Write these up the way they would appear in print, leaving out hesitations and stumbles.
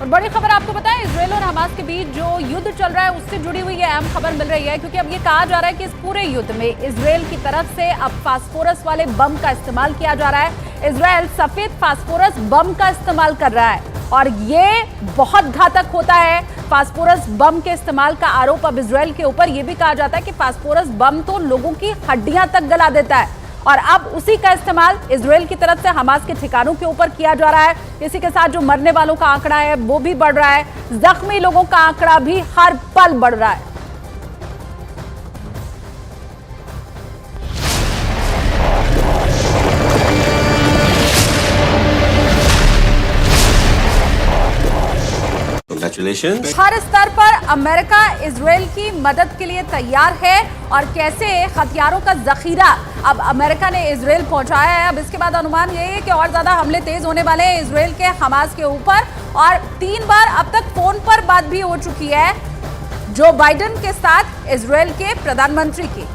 और बड़ी खबर आपको बताएं, इजरायल और हमास के बीच जो युद्ध चल रहा है उससे जुड़ी हुई ये अहम खबर मिल रही है, क्योंकि अब ये कहा जा रहा है कि इस पूरे युद्ध में इजरायल की तरफ से अब फास्फोरस वाले बम का इस्तेमाल किया जा रहा है। इजरायल सफेद फास्फोरस बम का इस्तेमाल कर रहा है और ये बहुत घातक होता है। फास्फोरस बम के इस्तेमाल का आरोप अब इजरायल के ऊपर। यह भी कहा जाता है कि फास्फोरस बम तो लोगों की हड्डियां तक गला देता है और अब उसी का इस्तेमाल इजरायल की तरफ से हमास के ठिकानों के ऊपर किया जा रहा है। इसी के साथ जो मरने वालों का आंकड़ा है वो भी बढ़ रहा है, जख्मी लोगों का आंकड़ा भी हर पल बढ़ रहा है। हर स्तर पर अमेरिका इजरायल की मदद के लिए तैयार है और कैसे हथियारों का जखीरा अब अमेरिका ने इजरायल पहुंचाया है। अब इसके बाद अनुमान यही है कि और ज्यादा हमले तेज होने वाले हैं इजरायल के हमास के ऊपर। और 3 बार अब तक फोन पर बात भी हो चुकी है जो बाइडेन के साथ इजरायल के प्रधानमंत्री की।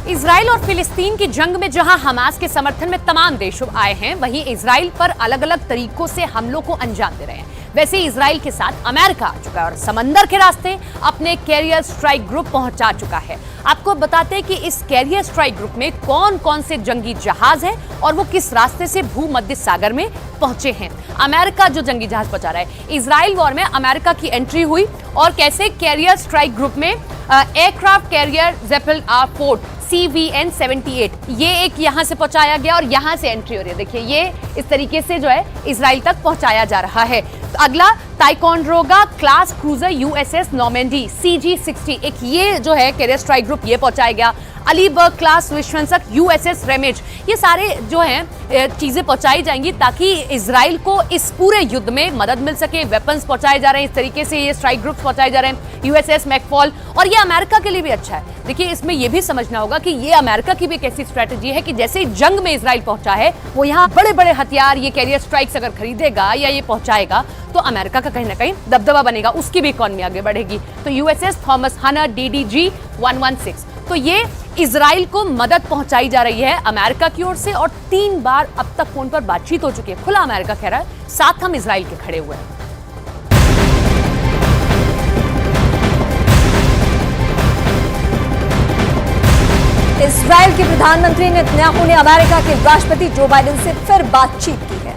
इजराइल और फिलिस्तीन की जंग में जहां हमास के समर्थन में तमाम देश आए हैं, वहीं इजराइल पर अलग अलग तरीकों से हमलों को अंजाम दे रहे हैं। वैसे इजराइल के साथ अमेरिका आ चुका है और समंदर के रास्ते अपने कैरियर स्ट्राइक ग्रुप पहुंचा चुका है। आपको बताते हैं कि इस कैरियर स्ट्राइक ग्रुप में कौन कौन से जंगी जहाज हैं और वो किस रास्ते से भूमध्य सागर में पहुंचे हैं। अमेरिका जो जंगी जहाज पहुंचा रहा है, इजराइल वॉर में अमेरिका की एंट्री हुई और कैसे कैरियर स्ट्राइक ग्रुप में एयरक्राफ्ट कैरियर ज़ेपल R4 CVN 78 ये एक यहां से पहुंचाया गया और यहां से एंट्री हो रही है। देखिए ये इस तरीके से जो है इजराइल तक पहुंचाया जा रहा है। तो अगला Ticonderoga class cruiser USS Normandy CG-60 एक ये जो है कैरियर स्ट्राइक ग्रुप ये पहुंचाया गया। अलीबर्ग क्लास विश्वसंसक USS रेमेज, ये सारे जो हैं चीजें पहुंचाई जाएंगी ताकि इजराइल को इस पूरे युद्ध में मदद मिल सके। वेपन्स पहुंचाए जा रहे हैं, इस तरीके से ये स्ट्राइक ग्रुप पहुंचाए जा रहे हैं। USS मैकफॉल, और ये अमेरिका के लिए भी अच्छा है। देखिए इसमें यह भी समझना होगा कि ये अमेरिका की भी एक ऐसी स्ट्रेटेजी है कि जैसे जंग में इजराइल पहुंचा है, वो यहाँ बड़े बड़े हथियार ये कैरियर स्ट्राइक्स अगर खरीदेगा या ये पहुंचाएगा तो अमेरिका का कहीं ना कहीं दबदबा बनेगा, उसकी भी इकॉनमी आगे बढ़ेगी। तो USS थॉमस हनर DDG 116, तो ये इजराइल को मदद पहुंचाई जा रही है अमेरिका की ओर से और 3 बार अब तक फोन पर बातचीत हो चुकी है। खुला अमेरिका कह रहा है साथ हम इजराइल के खड़े हुए हैं। इजराइल के प्रधानमंत्री नेतन्याहू ने अमेरिका के राष्ट्रपति जो बाइडेन से फिर बातचीत की है।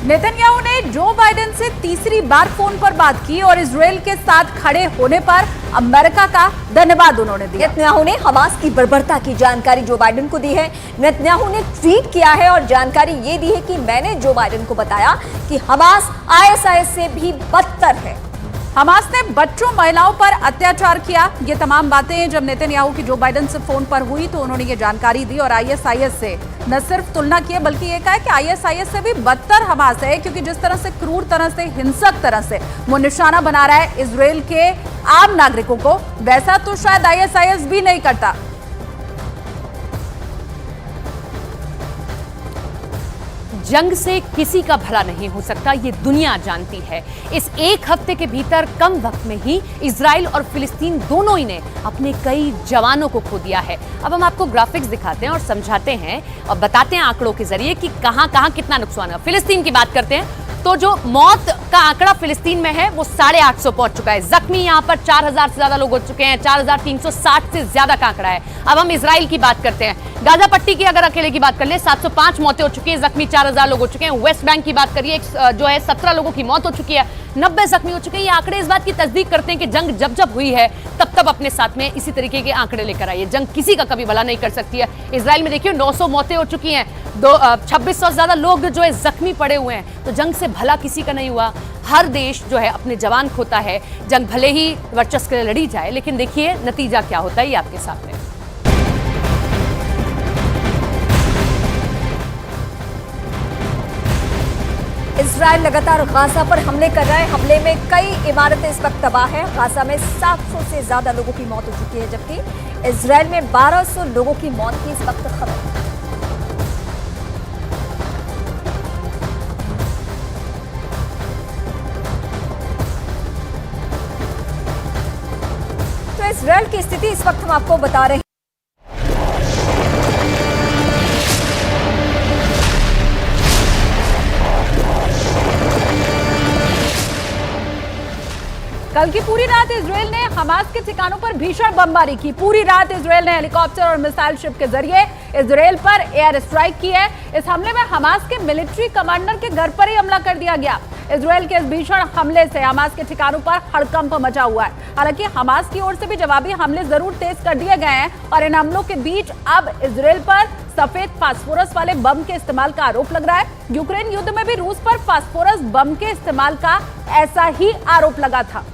नेतन्याहू ने जो बाइडेन से तीसरी बार फोन पर बात की और इजरायल के साथ खड़े होने पर अमेरिका का धन्यवाद उन्होंने दिया। नेतन्याहू ने हमास की बर्बरता की जानकारी जो बाइडेन को दी है। नेतन्याहू ने ट्वीट किया है और जानकारी ये दी है कि मैंने जो बाइडेन को बताया कि हमास ISIS से भी बदतर है। हमास ने बच्चों महिलाओं पर अत्याचार किया। ये तमाम बातें जब नेतन्याहू की जो बाइडेन से फोन पर हुई तो उन्होंने ये जानकारी दी और ISIS से न सिर्फ तुलना की बल्कि ये कहा कि ISIS से भी बदतर हमास है, क्योंकि जिस तरह से क्रूर तरह से हिंसक तरह से वो निशाना बना रहा है इजरायल के आम नागरिकों को, वैसा तो शायद ISIS भी नहीं करता। जंग से किसी का भला नहीं हो सकता, ये दुनिया जानती है। इस एक हफ्ते के भीतर कम वक्त में ही इजराइल और फिलिस्तीन दोनों ही ने अपने कई जवानों को खो दिया है। अब हम आपको ग्राफिक्स दिखाते हैं और समझाते हैं और बताते हैं आंकड़ों के जरिए कि कहां कहां कितना नुकसान है। फिलिस्तीन की बात करते हैं तो जो मौत का आंकड़ा फिलिस्तीन में है वो 850 पहुंच चुका है। जख्मी यहां पर 4000 से ज्यादा लोग हो चुके हैं, 4360 से ज्यादा का आंकड़ा है। अब हम इजराइल की बात करते हैं। गाजा पट्टी की अगर अकेले की बात कर ले 705 मौतें हो चुकी है, जख्मी 4000 लोग हो चुके हैं। वेस्ट बैंक की बात करिए जो है 17 लोगों की मौत हो चुकी है, 90 जख्मी हो चुके हैं। ये आंकड़े इस बात की तस्दीक करते हैं कि जंग जब जब हुई है तब तब अपने साथ में इसी तरीके के आंकड़े लेकर आई है। जंग किसी का कभी भला नहीं कर सकती है। इजराइल में देखिए 900 मौतें हो चुकी हैं, 2600 से ज्यादा लोग जो है जख्मी पड़े हुए हैं। तो जंग से भला किसी का नहीं हुआ। हर देश जो है अपने जवान खोता है। जंग भले ही वर्चस्व के लिए लड़ी जाए, लेकिन देखिए नतीजा क्या होता है ये आपके सामने। इजराइल लगातार गाजा पर हमले कर रहा है। हमले में कई इमारतें इस वक्त तबाह हैं। गाजा में 700 से ज्यादा लोगों की मौत हो चुकी है, जबकि इजराइल में 1200 लोगों की मौत की इस वक्त खबर है। तो इजराइल की स्थिति इस वक्त हम आपको बता रहे हैं। कल की पूरी रात इजराइल ने हमास के ठिकानों पर भीषण बमबारी की। पूरी रात इजराइल ने हेलीकॉप्टर और मिसाइल शिप के जरिए इजराइल पर एयर स्ट्राइक की है। इस हमले में हमास के मिलिट्री कमांडर के घर पर ही हमला कर दिया गया। इजराइल के इस भीषण हमले से हमास के ठिकानों पर हड़कंप मचा हुआ है। हालांकि हमास की ओर से भी जवाबी हमले जरूर तेज कर दिए गए हैं और इन हमलों के बीच अब इजराइल पर सफेद फास्फोरस वाले बम के इस्तेमाल का आरोप लग रहा है। यूक्रेन युद्ध में भी रूस पर फास्फोरस बम के इस्तेमाल का ऐसा ही आरोप लगा था।